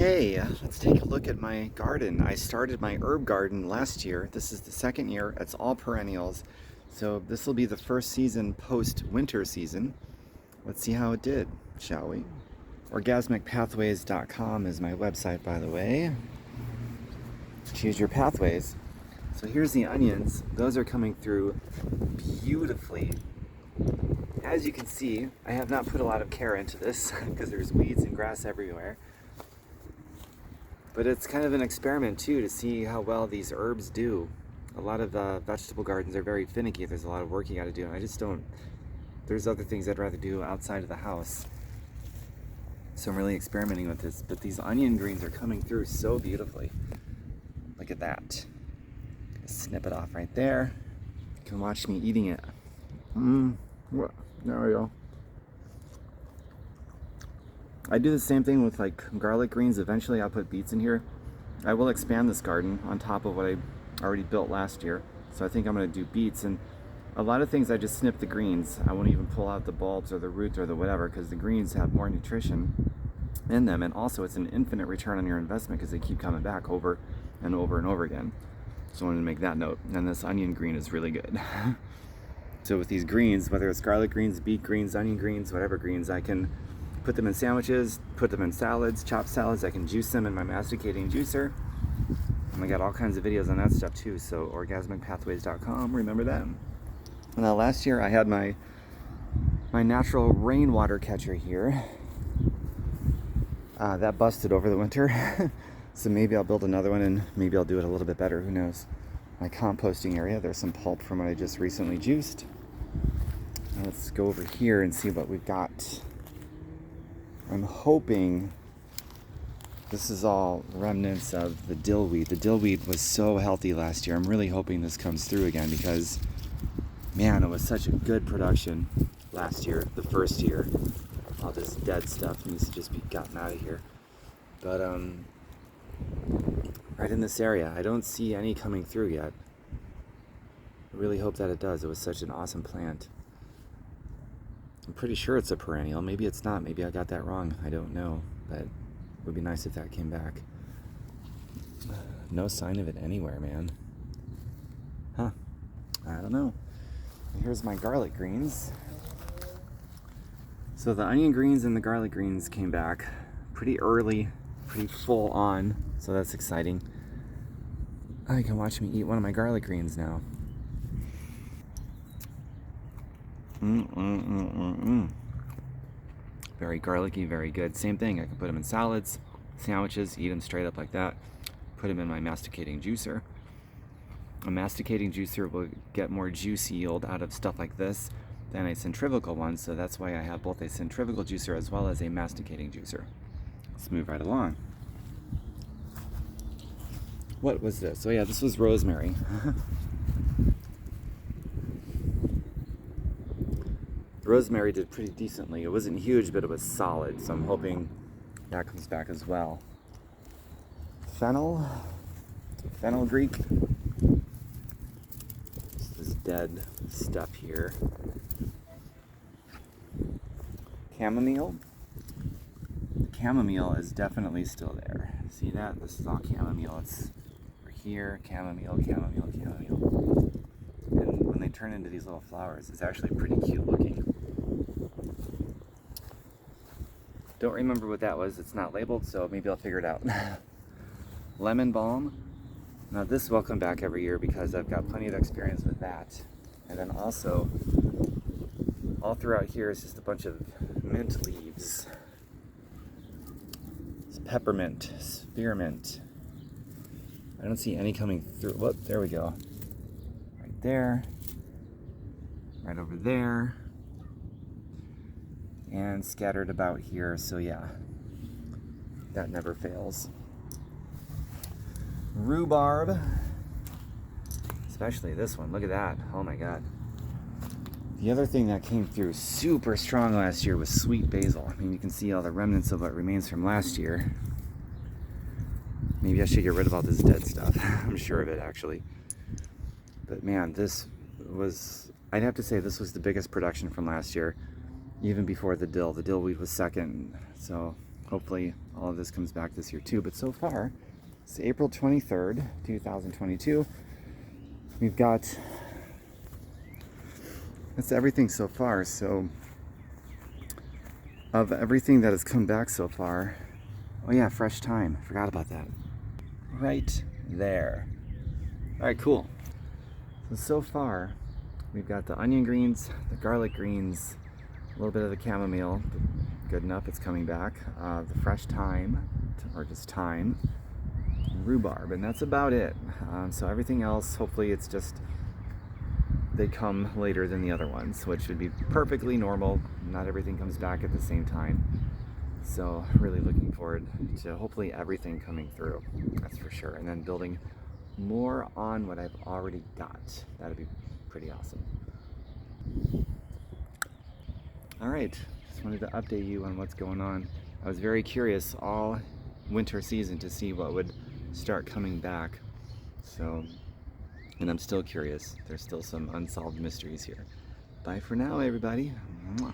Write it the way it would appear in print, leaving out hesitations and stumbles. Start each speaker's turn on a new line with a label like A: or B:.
A: Okay, let's take a look at my garden. I started my herb garden last year. This is the second year. It's all perennials. So this will be the first season post-winter season. Let's see how it did, shall we? Orgasmicpathways.com is my website, by the way. Choose your pathways. So here's the onions. Those are coming through beautifully. As you can see, I have not put a lot of care into this because there's weeds and grass everywhere. But it's kind of an experiment too to see how well these herbs do. A lot of vegetable gardens are very finicky. There's a lot of work you got to do. I just don't. There's other things I'd rather do outside of the house. So I'm really experimenting with this. But these onion greens are coming through so beautifully. Look at that. Snip it off right there. You can watch me eating it. There we go. I do the same thing with like garlic greens. Eventually I'll put beets in here. I will expand this garden on top of what I already built last year. So I think I'm going to do beets, and a lot of things I just snip the greens. I won't even pull out the bulbs or the roots or the whatever, because the greens have more nutrition in them, and also it's an infinite return on your investment because they keep coming back over and over and over again. So I wanted to make that note. And this onion green is really good. So with these greens, whether it's garlic greens, beet greens, onion greens, whatever greens, I can put them in sandwiches, put them in salads, chopped salads. I can juice them in my masticating juicer. And I got all kinds of videos on that stuff too. So orgasmicpathways.com, remember that. Now last year I had my natural rainwater catcher here. That busted over the winter. So maybe I'll build another one and maybe I'll do it a little bit better, who knows. My composting area, there's some pulp from what I just recently juiced. Now let's go over here and see what we've got. I'm hoping this is all remnants of the dillweed. The dillweed was so healthy last year. I'm really hoping this comes through again because, man, it was such a good production last year, the first year. All this dead stuff needs to just be gotten out of here. But right in this area, I don't see any coming through yet. I really hope that it does. It was such an awesome plant. I'm pretty sure it's a perennial. Maybe it's not. Maybe I got that wrong. I don't know. But it would be nice if that came back. No sign of it anywhere, man. Huh. I don't know. Here's my garlic greens. So the onion greens and the garlic greens came back pretty early, pretty full on. So that's exciting. Oh, you can watch me eat one of my garlic greens now. Very garlicky, very good. Same thing, I can put them in salads, sandwiches, eat them straight up like that. Put them in my masticating juicer. A masticating juicer will get more juice yield out of stuff like this than a centrifugal one, so that's why I have both a centrifugal juicer as well as a masticating juicer. Let's move right along. What was this? Oh yeah, this was rosemary. Rosemary did pretty decently. It wasn't huge, but it was solid, so I'm hoping that comes back as well. Fenugreek. This dead stuff here. Chamomile. The chamomile is definitely still there. See that? This is all chamomile. It's here, chamomile. And when they turn into these little flowers, it's actually pretty cute looking. Don't remember what that was. It's not labeled, so maybe I'll figure it out. Lemon balm. Now this will come back every year because I've got plenty of experience with that. And then also, all throughout here is just a bunch of mint leaves. It's peppermint, spearmint. I don't see any coming through. Whoop, there we go. Right there. Right over there. And scattered about here, so yeah. That never fails. Rhubarb. Especially this one. Look at that. Oh my god. The other thing that came through super strong last year was sweet basil. I mean, you can see all the remnants of what remains from last year. Maybe I should get rid of all this dead stuff. I'm sure of it, actually. But man, this was, I'd have to say this was the biggest production from last year, even before the dill. The dillweed was second. So hopefully all of this comes back this year too. But so far, it's April 23rd, 2022. We've got, that's everything so far. So of everything that has come back so far, oh yeah, fresh thyme, forgot about that. Right there. All right, cool. So far, we've got the onion greens, the garlic greens, a little bit of the chamomile, good enough, it's coming back. The fresh thyme, or just thyme, rhubarb, and that's about it. So everything else, hopefully it's just, they come later than the other ones, which would be perfectly normal. Not everything comes back at the same time. So really looking forward to hopefully everything coming through, that's for sure. And then building more on what I've already got. That'd be pretty awesome. All right, just wanted to update you on what's going on. I was very curious all winter season to see what would start coming back. So, and I'm still curious. There's still some unsolved mysteries here. Bye for now, everybody. Mwah.